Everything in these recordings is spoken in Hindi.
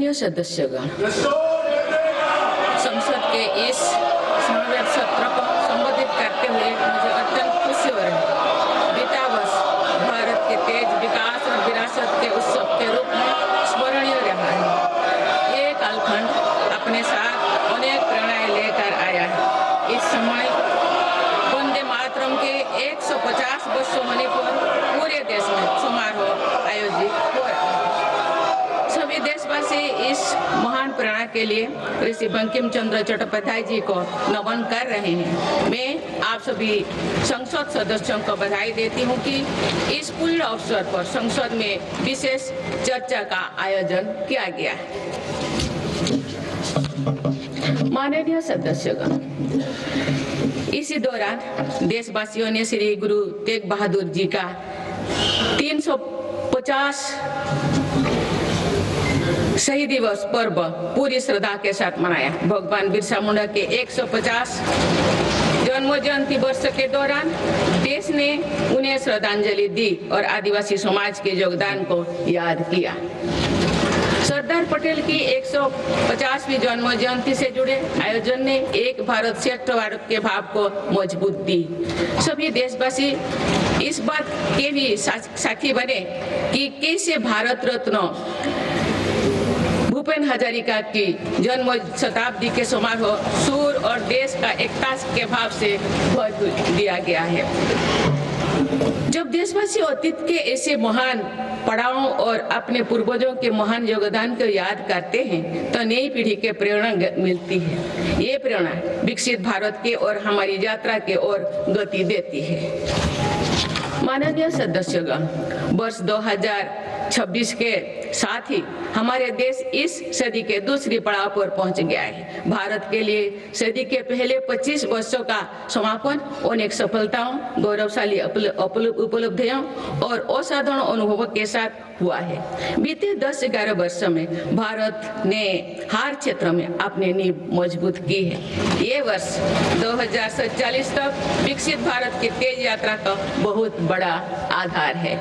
माननीय सदस्यगण, संसद के इस समावेश सत्र को संबोधित करते हुए मुझे अत्यंत खुशी हो रही है। बीता वर्ष भारत के तेज विकास और विरासत के उत्सव के रूप में स्मरणीय रहा है। ये कालखंड अपने साथ अनेक प्रेरणाएं लेकर आया है। इस समय वंदे मातरम के 150 वर्ष होने पर पूरे देश में समारोह आयोजित हो रहा है। सभी देशवासी इस महान प्रेरणा के लिए ऋषि बंकिम चंद्र चट्टोपाध्याय जी को नमन कर रहे हैं। मैं आप सभी संसद सदस्यों को बधाई देती हूं कि इस पूरे अवसर पर संसद में विशेष चर्चा का आयोजन किया गया है। माननीय सदस्यगण, इसी दौरान देशवासियों ने श्री गुरु तेग बहादुर जी का 350 शहीद दिवस पर्व पूरी श्रद्धा के साथ मनाया। भगवान बिरसा मुंडा के 150 जन्म जयंती वर्ष के दौरान देश ने उन्हें श्रद्धांजलि दी और आदिवासी समाज के योगदान को याद किया। सरदार पटेल की 150वीं जन्म जयंती से जुड़े आयोजन ने एक भारत श्रेष्ठ भारत के भाव को मजबूत दी। सभी देशवासी इस बात के भी साक्षी बने कि कैसे भारत रत्न भूपेन हजारिका की जन्म शताब्दी के समारोह सूर और देश का एकता के भाव से भर दिया गया है। जब देशवासी अतीत के ऐसे महान पड़ावों और अपने पूर्वजों के महान योगदान को याद करते हैं तो नई पीढ़ी के प्रेरणा मिलती है। ये प्रेरणा विकसित भारत के और हमारी यात्रा के ओर गति देती है। माननीय सदस्यगण, वर्ष 2026 के साथ ही हमारे देश इस सदी के दूसरी पड़ाव पर पहुंच गया है। भारत के लिए सदी के पहले 25 वर्षों का समापन अनेक सफलताओं, गौरवशाली उपलब्धियों और असाधारण अनुभवों के साथ हुआ है। बीते 10-11 वर्षों में भारत ने हर क्षेत्र में अपनी नींव मजबूत की है। ये वर्ष 2047 तक विकसित भारत की तेज यात्रा का बहुत बड़ा आधार है।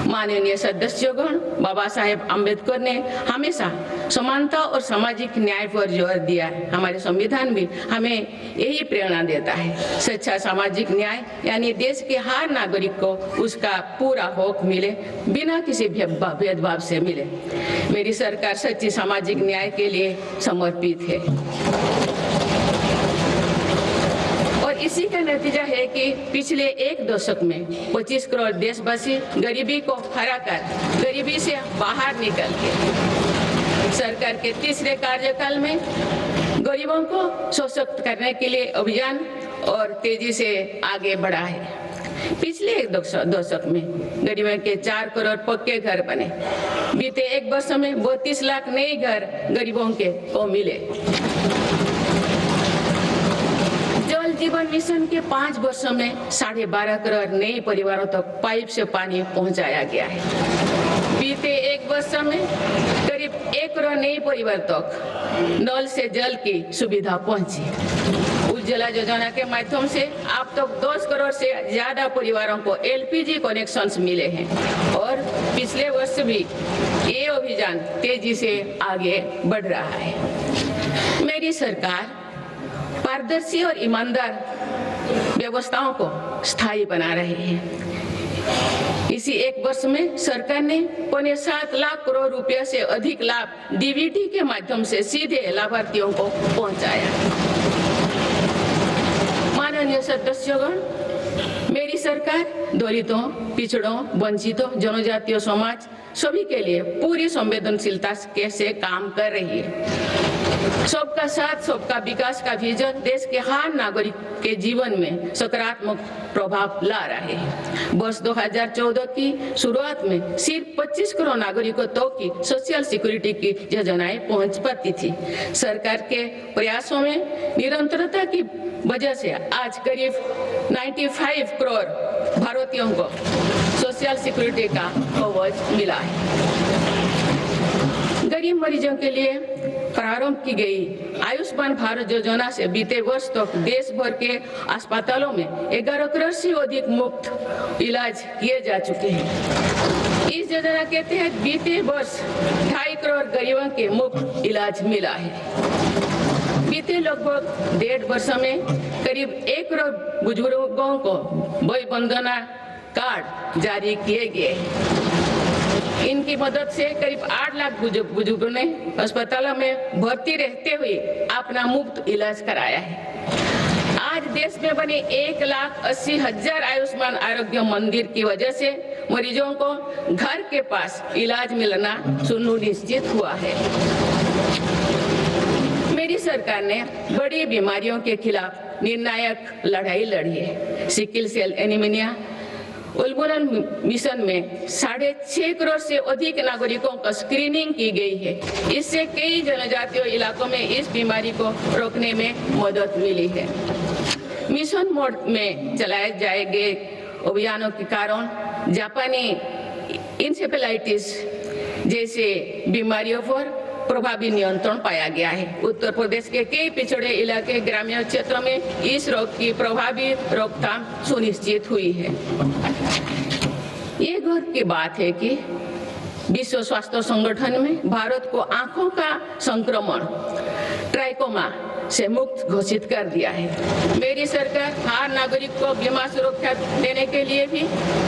माननीय सदस्यगण, बाबा साहेब अम्बेडकर ने हमेशा समानता और सामाजिक न्याय पर जोर दिया है। हमारे संविधान भी हमें यही प्रेरणा देता है। सच्चा सामाजिक न्याय यानी देश के हर नागरिक को उसका पूरा हक मिले, बिना किसी भेदभाव से मिले। मेरी सरकार सच्ची सामाजिक न्याय के लिए समर्पित है और इसी का नतीजा है कि पिछले एक दशक में 25 करोड़ देशवासी गरीबी को हराकर गरीबी से बाहर निकल के सरकार के तीसरे कार्यकाल में गरीबों को सशक्त करने के लिए अभियान और तेजी से आगे बढ़ा है। पिछले एक दशक में गरीबों के 4 करोड़ पक्के घर बने। बीते एक वर्ष में 32 लाख नए घर गरीबों को मिले। जल जीवन मिशन के 5 वर्षों में 12.5 करोड़ नए परिवारों तक पाइप से पानी पहुंचाया गया है। बीते एक वर्ष में करीब 1 करोड़ नए परिवार तक नल से जल की सुविधा पहुंची। उज्ज्वला योजना के माध्यम से अब तक 10 करोड़ से ज्यादा परिवारों को LPG कनेक्शंस मिले हैं और पिछले वर्ष भी ये अभियान तेजी से आगे बढ़ रहा है। मेरी सरकार पारदर्शी और ईमानदार व्यवस्थाओं को स्थायी बना रही है। इसी एक वर्ष में सरकार ने 7 लाख करोड़ रुपए से अधिक लाभ DBT के माध्यम से सीधे लाभार्थियों को पहुंचाया। माननीय सदस्यगण, मेरी सरकार दलितों, पिछड़ों, वंचितों, जनजातीय समाज सभी के लिए पूरी संवेदनशीलता से काम कर रही है। सबका साथ सबका विकास का विजन देश के हर नागरिक के जीवन में सकारात्मक प्रभाव ला रहे हैं। वर्ष 2014 की शुरुआत में सिर्फ 25 करोड़ नागरिकों तक की सोशल सिक्योरिटी की योजनाएं पहुंच पाती थी। सरकार के प्रयासों में निरंतरता की वजह से आज करीब 95 करोड़ भारतीयों को सोशल सिक्योरिटी का कवच मिला है। गरीब मरीजों के लिए प्रारंभ की गई आयुष्मान भारत योजना से बीते वर्ष तक देश भर के अस्पतालों में 11 करोड़ से अधिक मुफ्त इलाज किए जा चुके हैं। इस योजना के तहत बीते वर्ष 2.5 करोड़ और गरीबों के मुफ्त इलाज मिला है। बीते लगभग 1.5 वर्ष में करीब 1 करोड़ बुजुर्गों को वय वंदना कार्ड जारी किए गए। इनकी मदद से करीब 8 लाख बुजुर्गों ने अस्पतालों में भर्ती रहते हुए अपना मुफ्त इलाज कराया है। आज देश में बने 1,80,000 आयुष्मान आरोग्य मंदिर की वजह से मरीजों को घर के पास इलाज मिलना सुनिश्चित हुआ है। मेरी सरकार ने बड़ी बीमारियों के खिलाफ निर्णायक लड़ाई लड़ी है। सिकल सेल एनीमिया उन्मूलन मिशन में 6.5 करोड़ से अधिक नागरिकों का स्क्रीनिंग की गई है। इससे कई जनजातीय इलाकों में इस बीमारी को रोकने में मदद मिली है। मिशन मोड में चलाए जाए गए अभियानों के कारण जापानी इंसेफेलाइटिस जैसे बीमारियों पर प्रभावी नियंत्रण पाया गया है। उत्तर प्रदेश के कई पिछड़े इलाके ग्रामीण क्षेत्रों में इस रोग की प्रभावी रोकथाम सुनिश्चित हुई है। ये गर्व की बात है कि विश्व स्वास्थ्य संगठन में भारत को आंखों का संक्रमण ट्राइकोमा से मुक्त घोषित कर दिया है। मेरी सरकार हर नागरिक को बीमा सुरक्षा देने के लिए भी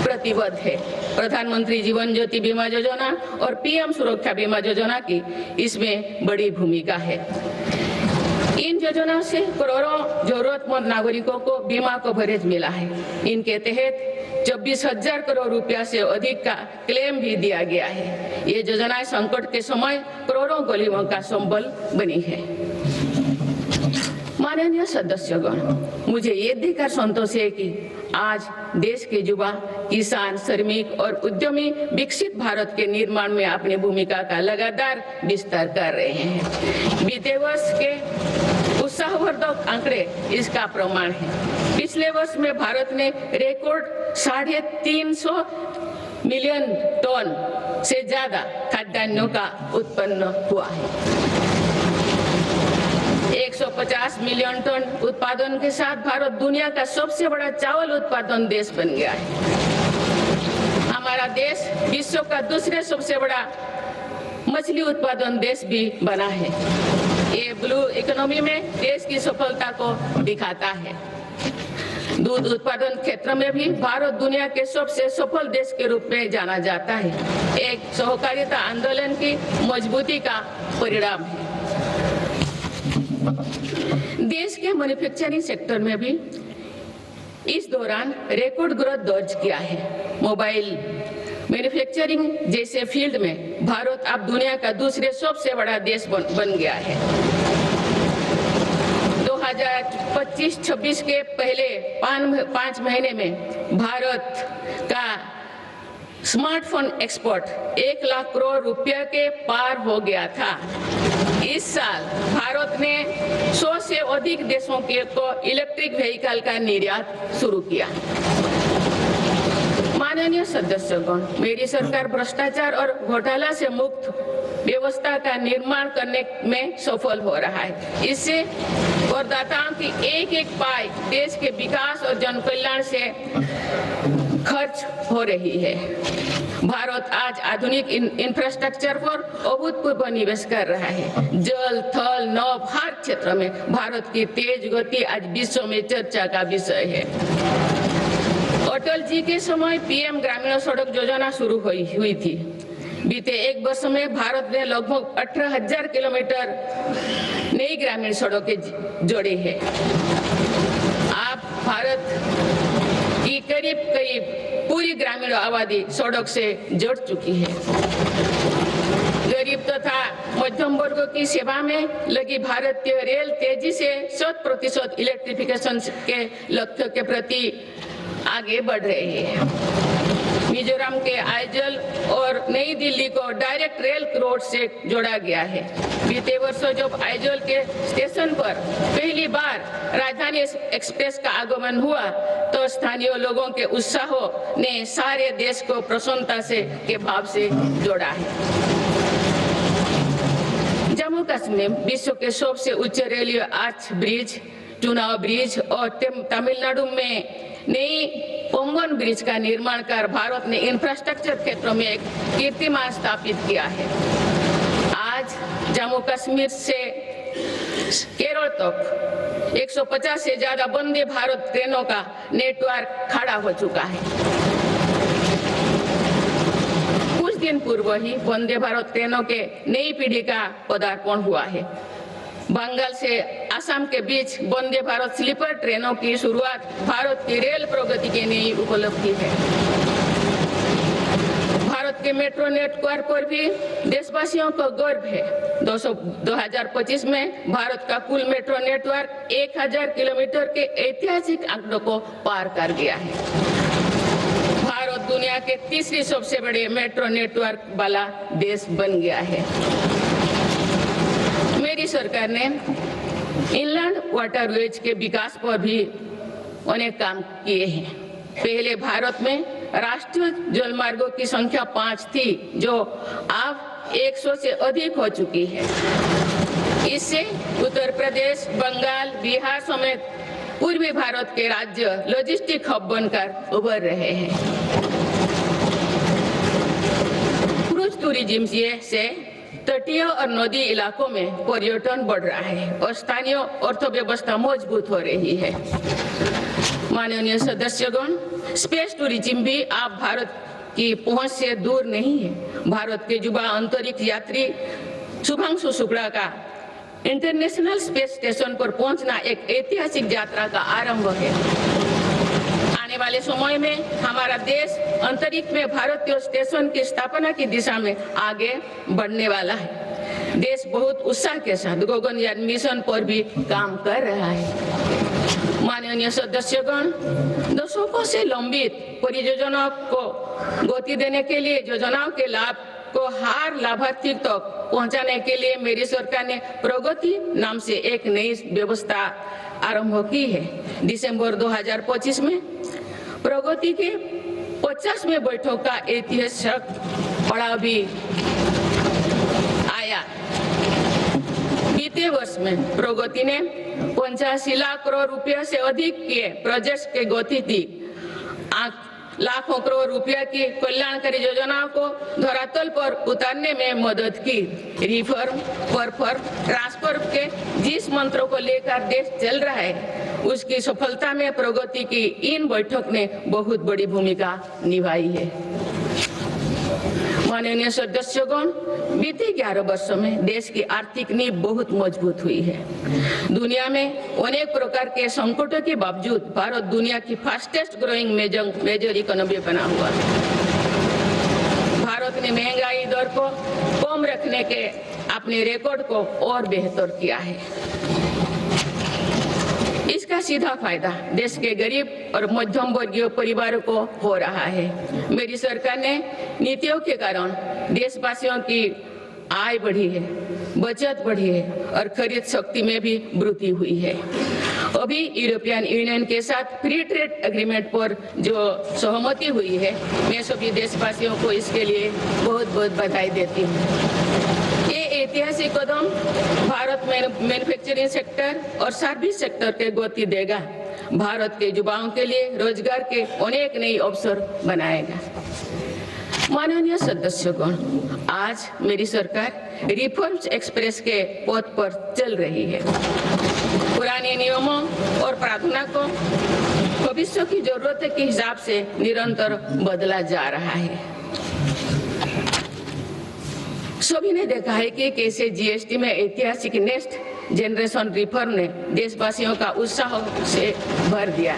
प्रतिबद्ध है। प्रधानमंत्री जीवन ज्योति बीमा योजना और पीएम सुरक्षा बीमा योजना की इसमें बड़ी भूमिका है। इन योजनाओं से करोड़ों जरूरतमंद नागरिकों को बीमा कवरेज मिला है। इनके तहत 24,000 करोड़ रुपया से अधिक का क्लेम भी दिया गया है। ये योजनाएं संकट के समय करोड़ों गरीबों का संबल बनी है। माननीय सदस्यगण, मुझे ये देखकर संतोष है कि आज देश के युवा, किसान, श्रमिक और उद्यमी विकसित भारत के निर्माण में अपनी भूमिका का लगातार विस्तार कर रहे हैं। बीते वर्ष के उत्साहवर्धक आंकड़े इसका प्रमाण है। पिछले वर्ष में भारत ने रिकॉर्ड 350 मिलियन टन से ज्यादा खाद्यान्नों का उत्पन्न हुआ है। 150 मिलियन टन उत्पादन के साथ भारत दुनिया का सबसे बड़ा चावल उत्पादन देश बन गया है। हमारा देश विश्व का दूसरे सबसे बड़ा मछली उत्पादन देश भी बना है। ये ब्लू इकोनॉमी में देश की सफलता को दिखाता है। दूध उत्पादन क्षेत्र में भी भारत दुनिया के सबसे सफल देश के रूप में जाना जाता है। एक सहकारिता आंदोलन की मजबूती का परिणाम है। देश के मैन्युफैक्चरिंग सेक्टर में भी इस दौरान रिकॉर्ड ग्रोथ दर्ज किया है। मोबाइल मैन्युफैक्चरिंग जैसे फील्ड में भारत अब दुनिया का दूसरे सबसे बड़ा देश बन गया है। 2025-26 के पहले 5 महीने में भारत का स्मार्टफोन एक्सपोर्ट 1 लाख करोड़ रुपया के पार हो गया था। इस साल भारत ने 100 से अधिक देशों को इलेक्ट्रिक व्हीकल का निर्यात शुरू किया। माननीय सदस्यगण, मेरी सरकार भ्रष्टाचार और घोटाला से मुक्त व्यवस्था का निर्माण करने में सफल हो रहा है। इससे करदाताओं की एक पाई देश के विकास और जन कल्याण से खर्च हो रही है। भारत आज आधुनिक इंफ्रास्ट्रक्चर पर अभूतपूर्व निवेश कर रहा है। जल, थल, नभ हर क्षेत्र में भारत की तेज गति आज विश्व में चर्चा का विषय है। अटल जी के समय पीएम ग्रामीण सड़क योजना शुरू हुई थी। बीते 1 वर्ष में भारत ने लगभग 18,000 किलोमीटर नई ग्रामीण सड़कें जोड़ी है। अब भारत की करीब पूरी ग्रामीण आबादी सड़क से जुड़ चुकी है। गरीब तथा मध्यम वर्ग की सेवा में लगी भारतीय रेल तेजी से 100% इलेक्ट्रिफिकेशन के लक्ष्य के प्रति आगे बढ़ रही है। मिजोरम के आइजल और नई दिल्ली को डायरेक्ट रेल रोड से जोड़ा गया है। बीते वर्षों जब आइजल के स्टेशन पर पहली बार राजधानी एक्सप्रेस का आगमन हुआ तो स्थानीय लोगों के उत्साह ने सारे देश को प्रसन्नता के भाव से जोड़ा है। जम्मू कश्मीर विश्व के सबसे उच्च रेलवे आर्च ब्रिज, चुनाव ब्रिज और तमिलनाडु में नई पंगन ब्रिज का निर्माण कर भारत ने इंफ्रास्ट्रक्चर क्षेत्रों में एक कीर्तिमान स्थापित किया है। आज जम्मू कश्मीर से केरल तक 150 से ज्यादा वंदे भारत ट्रेनों का नेटवर्क खड़ा हो चुका है। कुछ दिन पूर्व ही वंदे भारत ट्रेनों के नई पीढ़ी का पदार्पण हुआ है। बंगाल से असम के बीच वंदे भारत स्लीपर ट्रेनों की शुरुआत भारत की रेल प्रगति की नई उपलब्धि है। भारत के मेट्रो नेटवर्क पर भी देशवासियों को गर्व है। 2025 में भारत का कुल मेट्रो नेटवर्क 1000 किलोमीटर के ऐतिहासिक आंकड़ों को पार कर गया है। भारत दुनिया के तीसरी सबसे बड़े मेट्रो नेटवर्क वाला देश बन गया है। मेरी सरकार ने इनलैंड वाटरवेज के विकास पर भी अनेक काम किए हैं। पहले भारत में राष्ट्रीय जलमार्गों की संख्या 5 थी, जो अब 100 से अधिक हो चुकी है। इससे उत्तर प्रदेश, बंगाल, बिहार समेत पूर्वी भारत के राज्य लॉजिस्टिक हब बनकर उभर रहे हैं। क्रूज टूरिज्म से तटीय और नदी इलाकों में पर्यटन बढ़ रहा है और स्थानीय अर्थव्यवस्था मजबूत हो रही है। माननीय सदस्यगण, स्पेस टूरिज्म भी आप भारत की पहुंच से दूर नहीं है। भारत के युवा अंतरिक्ष यात्री शुभांशु शुक्ला का इंटरनेशनल स्पेस स्टेशन पर पहुंचना एक ऐतिहासिक यात्रा का आरंभ है। आने वाले समय में हमारा देश अंतरिक्ष में भारतीय स्टेशन की स्थापना की दिशा में आगे बढ़ने वाला है। देश बहुत उत्साह के साथ गगनयान मिशन पर भी काम कर रहा है। माननीय सदस्यगण, दशकों से लंबित परियोजनाओं को गति देने के लिए योजनाओं के लाभ को हर लाभार्थी तक पहुंचाने के लिए मेरी सरकार ने प्रगति नाम से एक नई व्यवस्था आरंभ की है। दिसंबर 2025 में प्रगति के 50वें बैठक का ऐतिहासिक पड़ाव भी आया। बीते वर्ष में प्रगति ने 85 लाख करोड़ रुपया से अधिक के प्रोजेक्ट्स के गति दी। लाखों करोड़ रुपया की कल्याणकारी योजनाओं को धरातल पर उतारने में मदद की। रिफॉर्म, परफॉर्म, ट्रांसफर के जिस मंत्रों को लेकर देश चल रहा है, उसकी सफलता में प्रगति की इन बैठक ने बहुत बड़ी भूमिका निभाई है। माननीय सदस्यगण, बीते 11 वर्षों में देश की आर्थिक नींव बहुत मजबूत हुई है। दुनिया में अनेक प्रकार के संकटों के बावजूद भारत दुनिया की फास्टेस्ट ग्रोइंग मेजर इकोनॉमी बना हुआ है। भारत ने महंगाई दर को कम रखने के अपने रिकॉर्ड को और बेहतर किया है। इसका सीधा फायदा देश के गरीब और मध्यम वर्गीय परिवारों को हो रहा है। मेरी सरकार ने नीतियों के कारण देशवासियों की आय बढ़ी है, बचत बढ़ी है और खरीद शक्ति में भी वृद्धि हुई है। अभी यूरोपियन यूनियन के साथ फ्री ट्रेड एग्रीमेंट पर जो सहमति हुई है, मैं सभी देशवासियों को इसके लिए बहुत बहुत बधाई देती हूँ। ये ऐतिहासिक कदम भारत में मैन्युफैक्चरिंग सेक्टर और सर्विस सेक्टर के गति देगा। भारत के युवाओं के लिए रोजगार के अनेक नए अवसर बनाएगा। माननीय सदस्यगण, आज मेरी सरकार रिफॉर्म्स एक्सप्रेस के पथ पर चल रही है। पुराने नियमों और प्रावधानों को भविष्य की जरूरत के हिसाब से निरंतर बदला जा रहा है। सभी ने देखा है कि कैसे जीएसटी में ऐतिहासिक नेक्स्ट जनरेशन रिफॉर्म ने देशवासियों का उत्साह से भर दिया।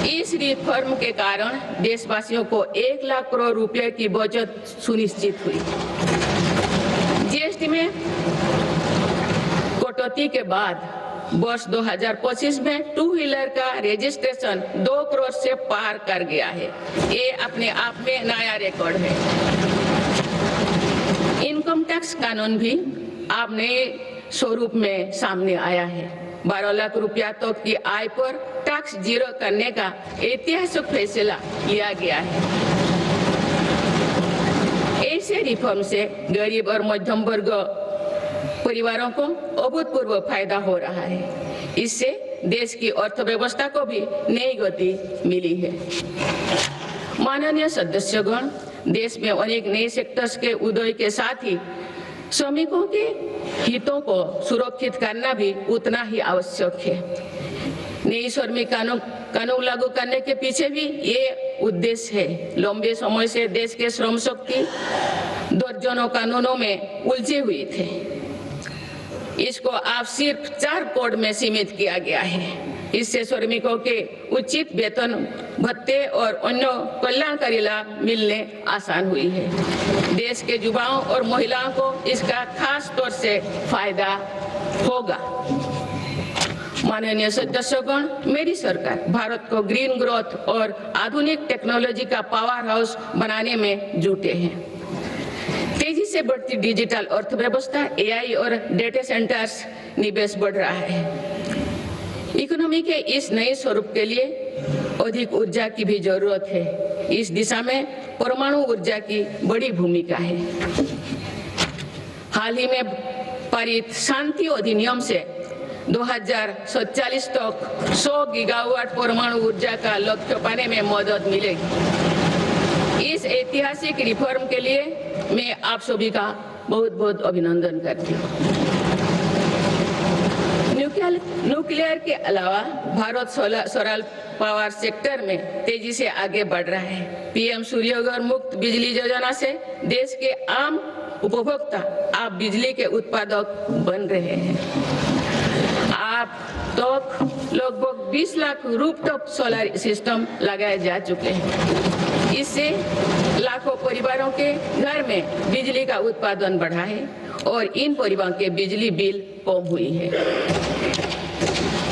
इस रिफॉर्म के कारण देशवासियों को 1 लाख करोड़ रुपए की बचत सुनिश्चित हुई। जीएसटी में कटौती के बाद वर्ष 2025 में 2 व्हीलर का रजिस्ट्रेशन 2 करोड़ से पार कर गया है। ये अपने आप में नया रिकॉर्ड है। इनकम टैक्स कानून भी अब नए स्वरूप में सामने आया है। 12 लाख रुपया तक की आय पर टैक्स जीरो करने का ऐतिहासिक फैसला लिया गया है। ऐसे रिफॉर्म से गरीब और मध्यम वर्ग परिवारों को अभूतपूर्व फायदा हो रहा है। इससे देश की अर्थव्यवस्था को भी नई गति मिली है। माननीय सदस्यगण, देश में अनेक नए सेक्टर्स के उदय के साथ ही श्रमिकों के हितों को सुरक्षित करना भी उतना ही आवश्यक है। नई श्रमिक कानून लागू करने के पीछे भी ये उद्देश्य है। लंबे समय से देश के श्रम शक्ति दर्जनों कानूनों में उलझे हुए थे। इसको अब सिर्फ 4 कोड में सीमित किया गया है। इससे श्रमिकों के उचित वेतन भत्ते और अन्य कल्याणकारी लाभ मिलने आसान हुई है। देश के युवाओं और महिलाओं को इसका खास तौर से फायदा होगा। माननीय सदस्यगण, मेरी सरकार भारत को ग्रीन ग्रोथ और आधुनिक टेक्नोलॉजी का पावर हाउस बनाने में जुटे हैं। तेजी से बढ़ती डिजिटल अर्थव्यवस्था, एआई और डेटा सेंटर्स निवेश बढ़ रहा है। इकोनॉमी के इस नए स्वरूप के लिए अधिक ऊर्जा की भी जरूरत है। इस दिशा में परमाणु ऊर्जा की बड़ी भूमिका है। हाल ही में पारित शांति अधिनियम से 2047 तक 100 गीगावाट परमाणु ऊर्जा का लक्ष्य पाने में मदद मिलेगी। इस ऐतिहासिक रिफॉर्म के लिए मैं आप सभी का बहुत बहुत अभिनंदन करती हूँ। न्यूक्लियर के अलावा भारत सोलर पावर सेक्टर में तेजी से आगे बढ़ रहा है। पीएम सूर्यघर मुक्त बिजली योजना से देश के आम उपभोक्ता आप बिजली के उत्पादक बन रहे हैं। आप तक लगभग 20 लाख रूफटॉप सोलर सिस्टम लगाए जा चुके हैं। इससे लाखों परिवारों के घर में बिजली का उत्पादन बढ़ा है और इन परिवारों के बिजली बिल कम हुई है।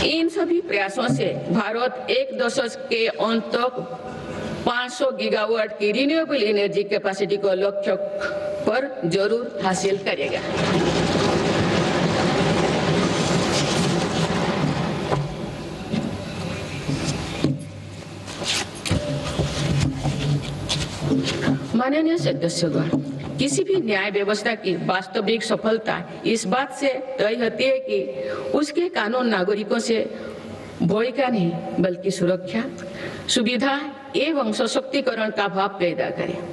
इन सभी प्रयासों से भारत एक दशक के अंत तक 500 गीगावाट की रिन्यूएबल एनर्जी कैपेसिटी को लक्ष्य पर जरूर हासिल करेगा। माननीय सदस्यगण, किसी भी न्याय व्यवस्था की वास्तविक सफलता इस बात से तय होती है कि उसके कानून नागरिकों से भय का नहीं बल्कि सुरक्षा, सुविधा एवं सशक्तिकरण का भाव पैदा करें।